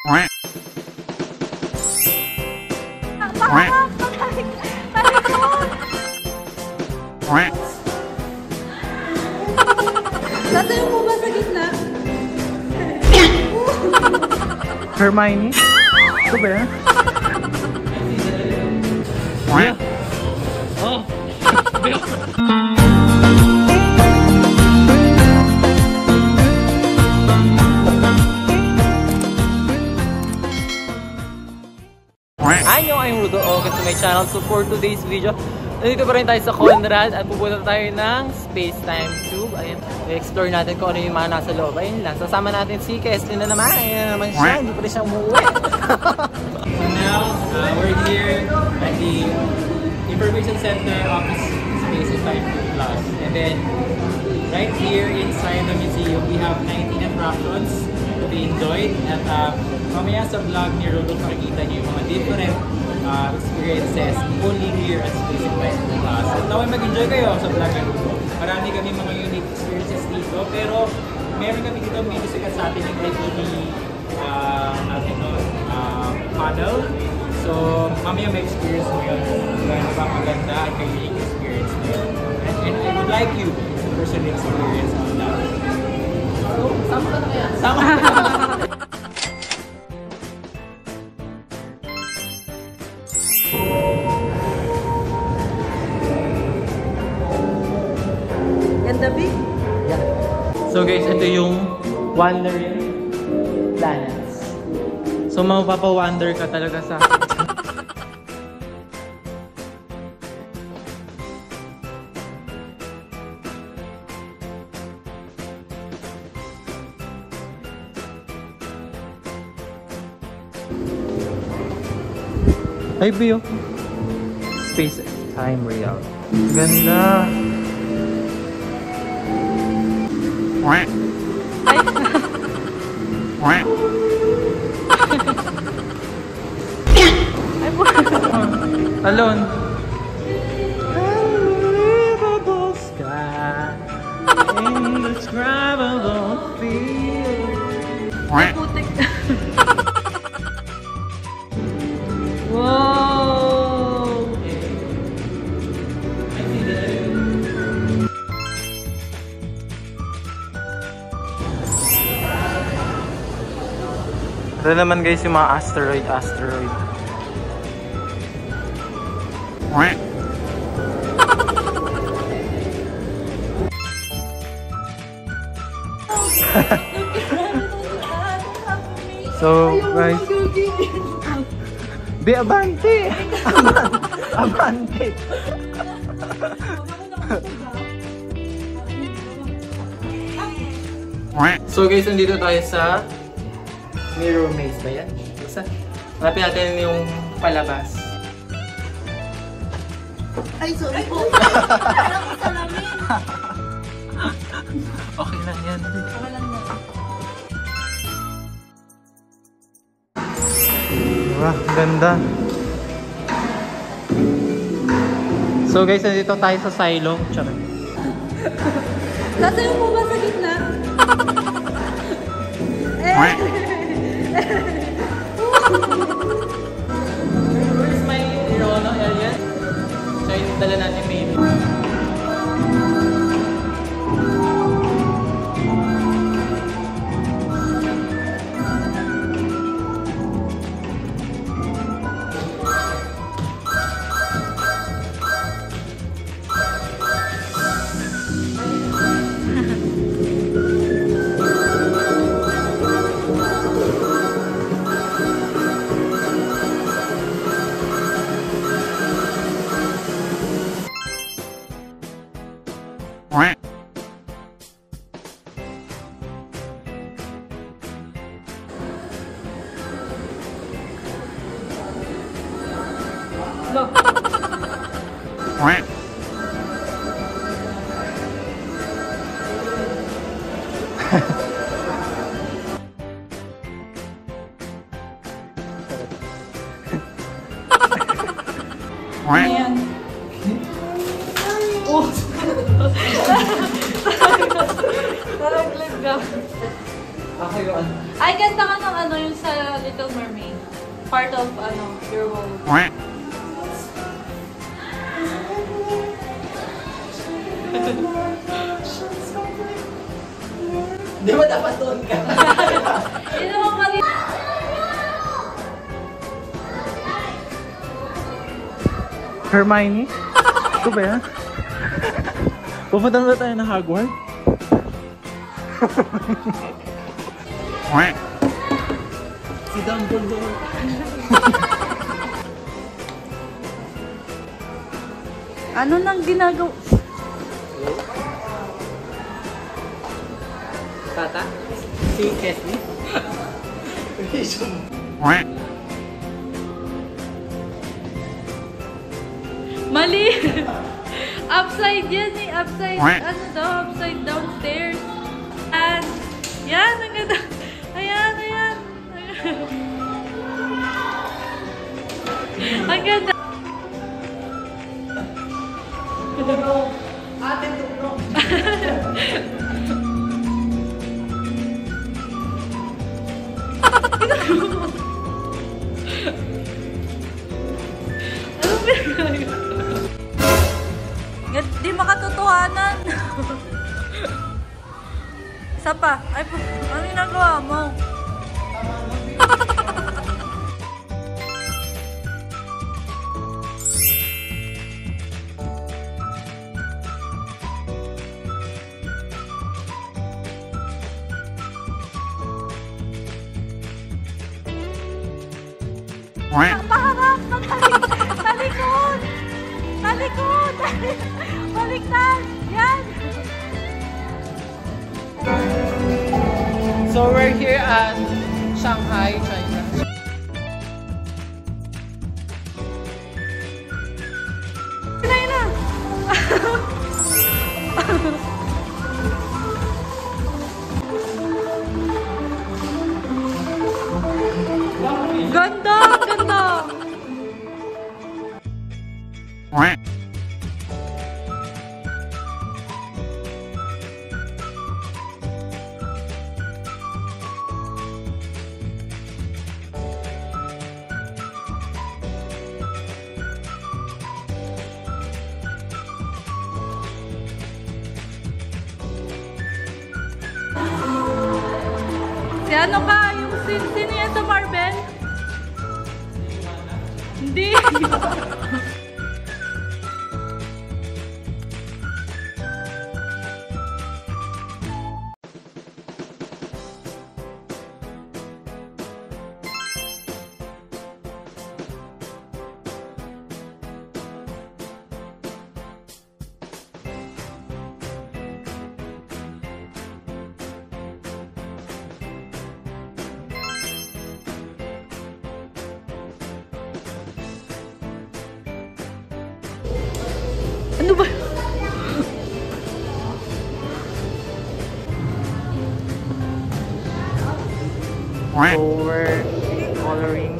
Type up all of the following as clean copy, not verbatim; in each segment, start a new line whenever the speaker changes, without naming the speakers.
Sasayo mo ba sa gitna?
Hermione? Ito ba yan? Oh! I'm Rudo. Welcome to my channel. So for today's video, nandito pa rin tayo sa Conrad at pupunta tayo ng Space Time Tube. Ayan, i-explore natin kung ano yung mga nasa loob. Ayun lang, sasama natin si Kesley na naman. Ayan naman siya, hindi pa rin siya umuwi.
So now, we're here at the Information Center Office Space Time Tube Plus. And then, right here inside the museum, we have 19 attractions to be enjoyed. At mamaya sa vlog ni Rudo, makikita niyo yung mga different experiences only here at Space Time Tube Plus. At naway mag-enjoy kayo sa vlog ni Rudo. Marami kami mga unique experiences dito, pero meron kami dito medyo sikat sa atin yung LED natin panel. So, mamaya may experience mo yun. Kaya ba maganda at kayo unique experience mo yun. And I would like you to personally experience on that. So, sama ka na kaya? Sama ka na!
Ganda, B?
Yeah. So guys, ito yung Wandering Planets. So mapapa-wonder ka talaga sa... Ay, Bio. Space Time Real. Ganda.
Ay.
Alone.
Unbelievable sky, indescribable feel.
Putik.
Wow!
Ito naman guys yung mga asteroid. So guys, be abante! Abante! So guys, nandito tayo sa Mirror Maze ba yan? Basta, hanapin natin yung palabas.
Ay, sorry po. Parang salamin.
Okay lang yan.
Okay lang na.
Diba? Ganda. So guys, nandito tayo sa silo. Charot.
Sasayo mo ba sa gitna?
Where's my Rono alien? So yung dala natin maybe.
Look. Ayan. Oh! Naraglag ka.
Ako yun.
Ay, ganda ka ng ano yung sa Little Mermaid. Part of your world.
Di ba dapat doon ka?
Yun naman mali.
Hermione? Ito ba yan? Pupunta na tayo ng Hogwarts?
Si Dumbledore.
Ano nang ginagawa?
Tata? Si Kesley?
Mali! Upside yan eh. Upside, ano daw? Upside down stairs. And, yan, ang ganda. Ayan, ayan. Ang ganda.
Ate, tulong!
Ano pinagagawa? Di makatotohanan. Isa pa. Ay, ano ginagawa mo? Paharap! Talikod! Talikod! Baliktad! Yan!
So we're here at Shanghai, China.
Pinay na! Ganda! Ganda! Si ano ka? Yung sino yan sa Marvel? Hindi. Ano ba?
So we're coloring.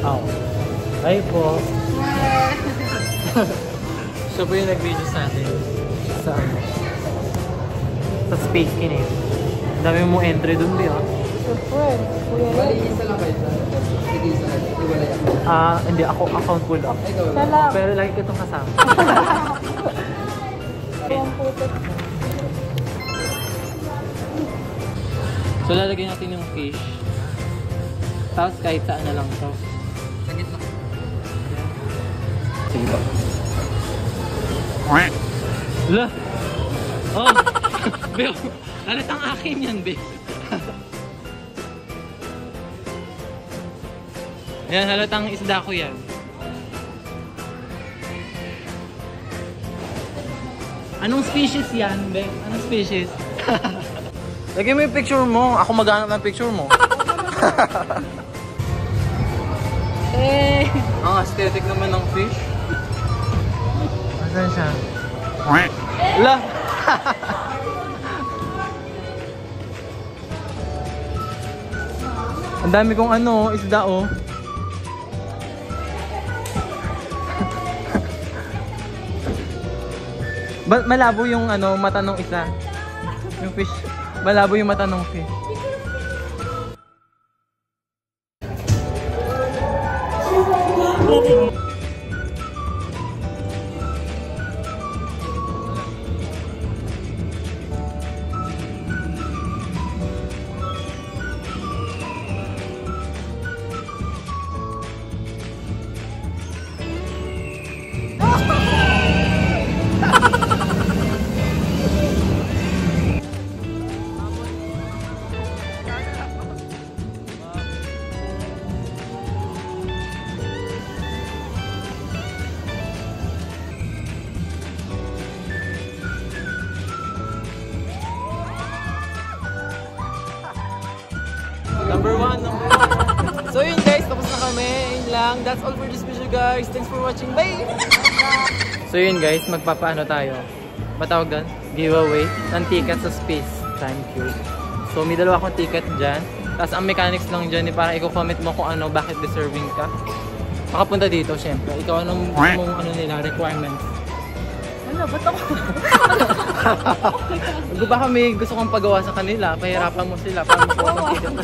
Oh. Ay po.
Siya po yung nag-video sa atin. Sa ano? Sa Space Kinetic. Ang dami mo entry dun, di ah. Hindi ako account pull up.
Salam.
Pero lagi ko itong kasama. So lalagyan natin yung fish. Tapos kahit saan na lang to. Sige po. Lah! Oh! Beo! Halatang akin yan, Beo. Yan, halatang isda ko yan. Anong species yan, Be? Anong species? Lagay mo yung picture mo. Ako maghanap ng picture mo.
Eh.
Ang aesthetic naman ng fish.
Asan siya?
Lah! Ang dami kong ano, isda oh. Malabo yung ano, mata nung isa. Yung fish. Malabo yung mata nung fish. Number one. So yun guys, tapos na kami. Yun lang. That's all for this video guys. Thanks for watching. Bye! So yun guys, magpapaano tayo? Matawag doon? Giveaway ng ticket sa Space Time Cube. So may dalawa akong ticket dyan. Tapos ang mechanics lang dyan, para i-comment mo kung ano, bakit deserving ka. Makapunta dito syempre. Ikaw anong ano nila, requirements?
Wala, ba't ako?
Baka may gusto kong pagawa sa kanila, pahirapan mo sila para makuha ng ticket.